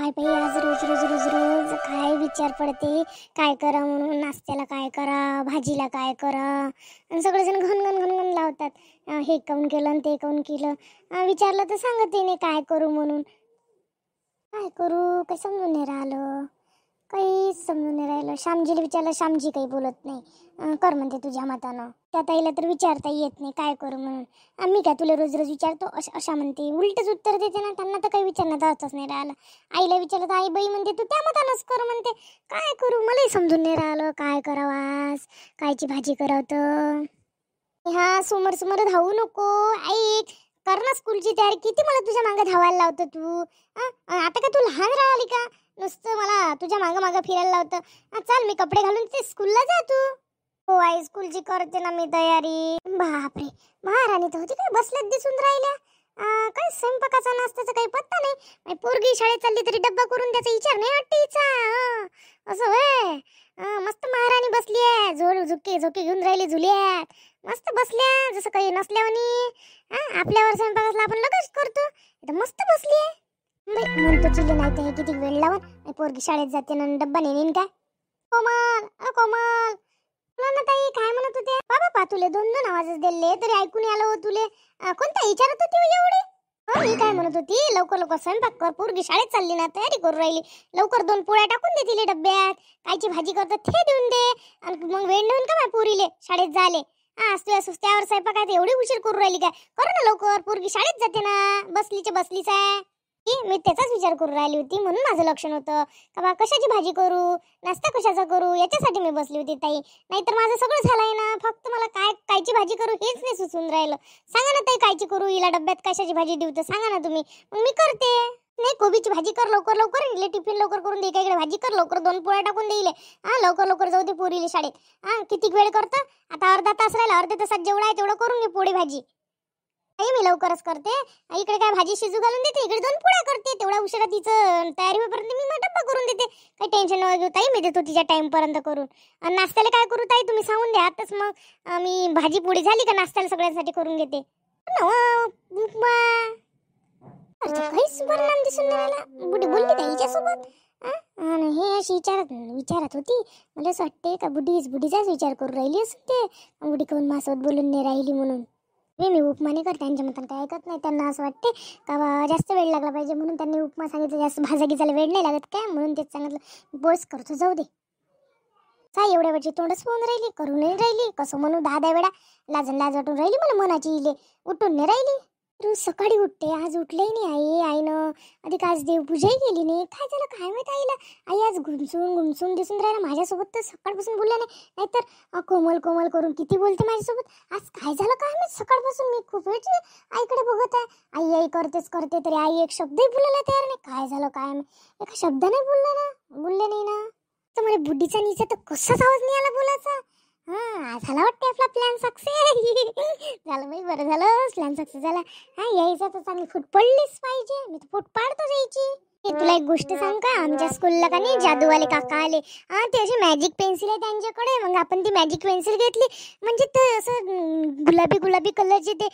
काय बाई आज रोज रोज रोज रोज काय विचार पडते. काय करा म्हणून, नाश्त्याला काय करा, भाजीला काय करा, आणि सगळेजण घन घन घन घन लावतात. हे काऊन केलं आणि ते काऊन केलं. विचारलं तर सांगते नाही काय करू म्हणून. काय करू काही समजून नाही राहिलं, काहीच समजून नाही राहिलं. श्यामजीला विचारलं, श्यामजी काही बोलत नाही. कर म्हणते तुझ्या मतानं. त्या ताईला तर विचारता येत नाही काय करू म्हणून. आम्ही काय तुला रोज रोज विचारतो अशा म्हणते. उलटच उत्तर देते ना. त्यांना तर काही विचारण्यात अर्थच नाही राहिलं. आईला विचारलं तर आई बाई म्हणते तू त्या मतानंच कर म्हणते. काय करू मलाही समजून नाही राहिलं काय करावं. आज कायची भाजी करावं. हा समोर समोर धावू नको ऐक. कर ना स्कूलची तयारी. किती मला तुझ्या मागे धावायला लावतं तू. आता का तू लहान राहिली का नुसतं मला तुझ्या मागं मागं फिरायला लावतं. चाल मी कपडे घालून ते स्कूलला जा तू. हो आई स्कूलची करते ना मी तयारी. बापरे महाराणी तर होती काय बसल्यात दिसून राहिल्या. काय स्वयंपाकाचा नाश्त्याचा काही पत्ता नाही. पोरगी शाळेत चालली तरी डब्बा करून त्याचा विचार नाही वाटते हिचा. असं होय. मस्त महाराणी बसली आहे. झोके झोके घेऊन राहिली झुल्यात. मस्त बसल्या जसं काही नसल्यावानी. आपल्यावर स्वयंपाकाला आपण लगेच करतो. मस्त बसली आहे. म्हणतो चिल्ली नाही तर किती वेळ लावून पोरगी शाळेत जाते ना डब्बा नेईन काय. कोमल कोमल तुला ना ताई काय म्हणत होते. बाबा तुले दोन दोन आवाजच दिले तरी ऐकून आलं हो तुले. कोणता विचारत होती एवढे. मी काय म्हणत होती लवकर लवकर स्वयंपाक कर. पोरगी शाळेत चालली ना तयारी करू राहिली. लवकर 2 पोळ्या टाकून दे तिले डब्यात. कायची भाजी करतात ते देऊन दे. आणि मग वेळ नेऊन का माझ्या पोरीले शाळेत झाले. सुस्त्यावर स्वयंपाक आहे एवढी उशीर करू राहिली काय. कर ना लवकर पोरगी शाळेत जाते ना. बसलीच आहे. मी त्याचाच विचार करू राहिली होती म्हणून माझं लक्ष नव्हतं का बा कशाची भाजी करू नाश्ता कशाचा करू याच्यासाठी मी बसली होती ताई. नाहीतर माझं सगळं झालंय ना. फक्त मला कायची भाजी करू हेच नाही सुचून राहिलं. सांगा ना ताई कायची करू. हिला डब्यात कशाची भाजी देऊ तर सांगा ना तुम्ही. मग मी करते. नाही कोबीची भाजी कर लवकर लवकर. इले टिफिन लवकर करून दे. इकडे भाजी कर लवकर 2 पोळ्या टाकून देईले. लवकर लवकर जाऊ दे पोरीले शाळेत. किती वेळ करतं आता. अर्धा तास राहिला. अर्ध्या तासात जेवढा आहे तेवढं करून घे पोळी भाजी. मी लवकरच करते. इकडे काय भाजी शिजू घालून देते. इकडे 2 पोळ्या करते. तेवढ्या उशिरा तिचं तयारी होईपर्यंत मी मग डब्बा करून देते. काही टेन्शन न घेऊ ताई. मी देतो तिच्या टाइम पर्यंत करून. आणि नाश्त्याला काय करू ताई तुम्ही सांगून द्या आताच. मग मी भाजी पोळी झाली का नाश्त्याला सगळ्यांसाठी करून घेते. उपमा काहीच परिणाम दिसून नाही राहिला. बुढी बोलली का हिच्यासोबत. हे अशी विचारत होती. मला असं वाटते का बुढीचाच विचार करू राहिली असं ते. बुढी काऊन माझ्यासोबत बोलून नाही राहिली म्हणून. मी उपमा नाही करते. त्यांच्या मतान काय ऐकत नाही. त्यांना असं वाटते का जास्त वेळ लागला पाहिजे म्हणून त्यांनी उपमा सांगितलं. जास्त भाजा गिजायला वेळ नाही लागत काय म्हणून तेच सांगितलं. बोस करतो जाऊ दे. काय एवढ्या वेळची तोंडच पाहून राहिली. करून नाही राहिली. कसं म्हणू 10 वेळा लाज वाटून राहिली मला मनाची. इले उठून नाही राहिली. रोज सकाळी उठते. आज उठलंही नाही आईनं. अधिक आज देवपूजाही केली नाही. काय झालं काय माहित आईला. आई आज घुमसून दिसून राहिला माझ्यासोबत. तर सकाळपासून बोलल्या नाही. नाहीतर कोमल कोमल करून किती बोलते माझ्यासोबत. आज काय झालं काय माहित. सकाळपासून मी खूप वेळची आईकडे बघत आहे. आई आई करतेच करते तरी आई एक शब्दही बोलायला तयार नाही. काय झालं काय माहित. एका शब्दाने बोलले नाही ना. तर मला बुद्धीचा नीचा तर कसाच आवाज नाही आला बोलायचा. झाला वाटते आपला प्लॅन सक्सेस. झालं बाई बरं झालं प्लॅन सक्सेस झाला. यायचा तर चांगली फूट पडलीच पाहिजे. मी तर फूट पाडतो यायची. तुला एक गोष्ट सांग का. आमच्या स्कूलला का नाही जादूवाले काका आले. ते अशी मॅजिक पेन्सिल आहे त्यांच्याकडे. मग आपण ती मॅजिक पेन्सिल घेतली. म्हणजे ते असं गुलाबी कलरचे ते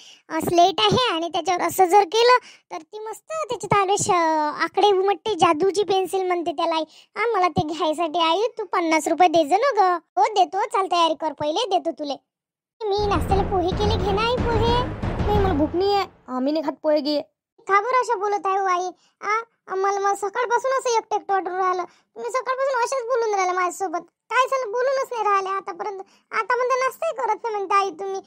स्लेट आहे. आणि त्याच्यावर असं जर केलं तर ती मस्त त्याच्यात आले आकडे उमटते. जादूची पेन्सिल म्हणते त्याला. मला ते घ्यायसाठी आई तू 50 रुपये देजो ना ग. हो देतो. चाल तयारी कर पहिले देतो तुले. मी नाश्त्याला पोहे केले. घे ना आई पोहे. नाही मला भूक नाही आहे. आम्ही नाही खात पोहे घे. का बरं अशा बोलत आहे आई. मला सकाळपासून असं एकटं वाटून राहिलं. तुम्ही सकाळपासून अशाच बोलून राहिला माझ्यासोबत. काय झालं बोलूनच नाही राहिले आतापर्यंत. आता म्हणते नाश्ताही करत नाही म्हणते आई तुम्ही.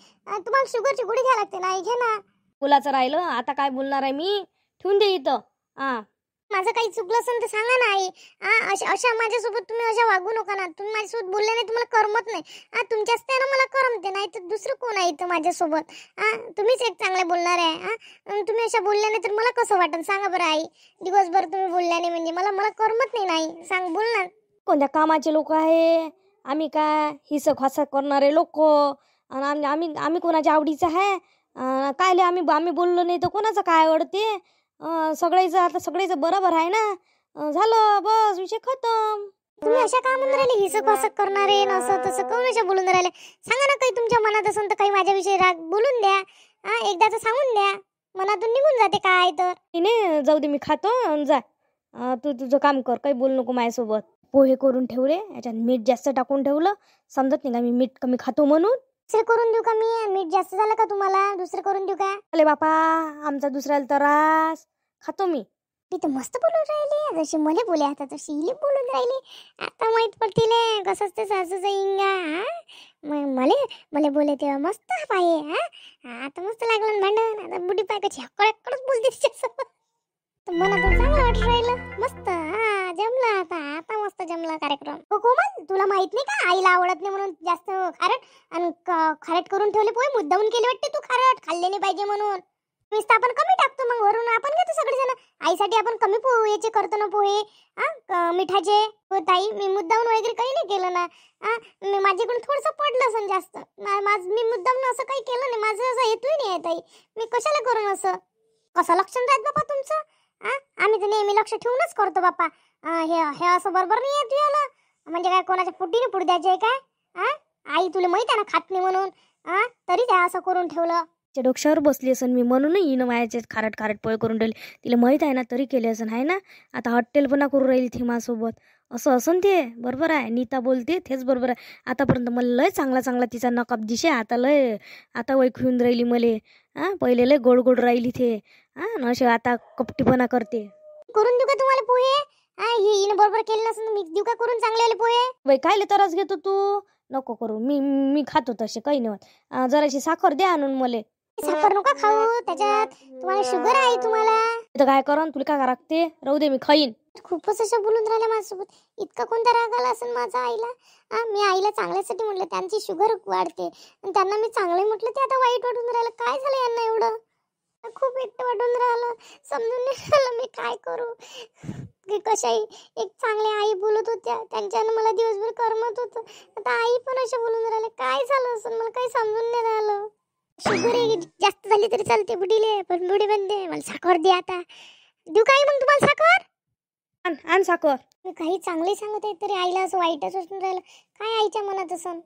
तुम्हाला शुगरची गोळी घ्यायला लागते ना आई. घे ना. मुलाचं राहिलं आता काय बोलणार आहे मी. ठेवून दे इथं. माझं काही चुकलं असेल तर सांगा ना आई. अशा माझ्यासोबत तुम्ही अशा वागू नका ना. तुम्ही माझ्यासोबत बोलले नाही तुम्हाला करमत नाही. तुमच्याच त्यानं मला करमते. नाही तर दुसरं कोण आहे इथं माझ्यासोबत. तुम्हीच एक चांगले बोलणार आहे. तुम्ही अशा बोलल्या नाही तर मला कसं वाटेल सांगा बरं आई. दिवसभर तुम्ही बोलल्या नाही म्हणजे मला करमत नाही. सांग बोल ना. कोणत्या कामाचे लोक आहे आम्ही. काय हिसक हासक करणारे लोक. आणि आम्ही कोणाच्या आवडीचं आहे काय. आम्ही बोललो नाही तर कोणाचं काय आवडते. सगळ्याचं बरोबर आहे ना. झालं बस विषय खतम. तुम्ही अशा का म्हणून राहिले हिसक वासक करणारे असं तसं कोण अशा बोलून राहिले. सांगा ना काही तुमच्या मनात असेल तर काही माझ्याविषयी राग बोलून द्या. एकदाच सांगून द्या. मनातून निघून जाते काय तर. नाही जाऊ दे मी खातो जा. तू तुझं काम कर, काही बोलू नको माझ्यासोबत. पोहे करून ठेवले, याच्यात मीठ जास्त टाकून ठेवलं. समजत नाही का मी मीठ कमी खातो म्हणून. दुसरे करून देऊ का मी? मीठ जास्त झालं का तुम्हाला? दुसरे करून देऊ का? अरे बापा, आमचा दुसऱ्याला त्रास, खातो मी. ती तर मस्त बोलून राहिली, जशी मला बोले आता तशी इले बोलून राहिली. आता माहित पडतील कसं असते सासूचं इंगा. मले मला बोले तेव्हा मस्त पाये. आता मस्त लागलं ना भांडण. आता बुडी पाय कशी हक्कडच बोलते तिच्यासोबत. तर मला तर चांगलं वाटून राहिलं. मस्त जमला आता. आता मस्त जमला कार्यक्रम. हो कोमल, तुला माहित नाही का आईला आवडत नाही म्हणून जास्त खारट, आणि खारट करून ठेवले पोहे मुद्दामून केले वाटते तू. खारट खाल्ले नाही पाहिजे म्हणून. मीच आपण कमी टाकतो, मग वरून आपण घेतो सगळेजण. आईसाठी आपण कमी पोहेचे करतो ना पोहे, मिठाचे. हो ताई, मी मुद्दामून वगैरे काही नाही केलं ना. मी माझ्याकडून थोडंसं पडलं असं जास्त. मी मुद्दामून असं काही केलं नाही. माझं असं हेतूही नाही आहे ताई. मी कशाला करून असं? कसं लक्ष राहत बापा तुमचं? आम्ही तर नेहमी लक्ष ठेवूनच करतो बापा. हे असं बरोबर नाही आहे तुझ्याला. म्हणजे काय कोणाच्या पुटीने पुढ द्यायचे आहे काय? आई तुला माहित आहे ना खात नाही म्हणून. तरी त्या असं करून ठेवलं. डोक्यावर बसली असन मी, म्हणून हिनं माझ्याचे खारट खारट पोहे करून ठेवले. तिला माहीत आहे ना, तरी केले असन आहे ना. आता हॉटेलपणा करू राहील ती माझ्यासोबत. असं असन ते बरोबर आहे. नीता बोलते तेच बरोबर आहे. आतापर्यंत मला लय चांगला चांगला तिचा नकाब दिशे. आता वैख येऊन राहिली मले. पहिले लय गोड गोड राहिली ते. असे आता कपटीपणा करते. करून देऊ का तुम्हाला पोहे? हिनं बरोबर केलं नसेल मी देऊ का करून चांगले पोहे? बाई कायले त्रास घेतो तू? नको करू, मी खातो तसे, काही नाही होत. जराशी साखर द्या आणून मले. साखर नका खाऊ, त्याच्यात तुम्हाला शुगर आहे. तुम्हाला तर काय करण, तुला काय लागते? राहू दे, मी खाईन. खूपच असं बोलून राहिल्या माझ्यासोबत. इतका कोणता राग आला असेल माझ्या आईला? मी आईला चांगल्यासाठी म्हटलं, त्यांची शुगर वाढते आणि त्यांना मी चांगले म्हटलं ते आता वाईट वाटून राहिलं. काय झालं यांना एवढं? खूप एकटं वाटून राहिलं. समजून नाही राहिलं मी काय करू. की कशाही एक चांगली आई बोलत होत्या, त्यांच्यानं मला दिवसभर करमत होतं. आता आई पण अशा बोलून राहिले. काय झालं असेल मला काही समजून नाही राहिलं. शुगर जास्त झाली तरी चालते बुडीले, पण बुडी बनते. मला साखर दे आता. देऊ काय मग तुम्हाला साखर? आण साखर. मी काही चांगले सांगत आहे तरी आईला असं वाईटच वाटून राहिलं. काय आईच्या मनात असं?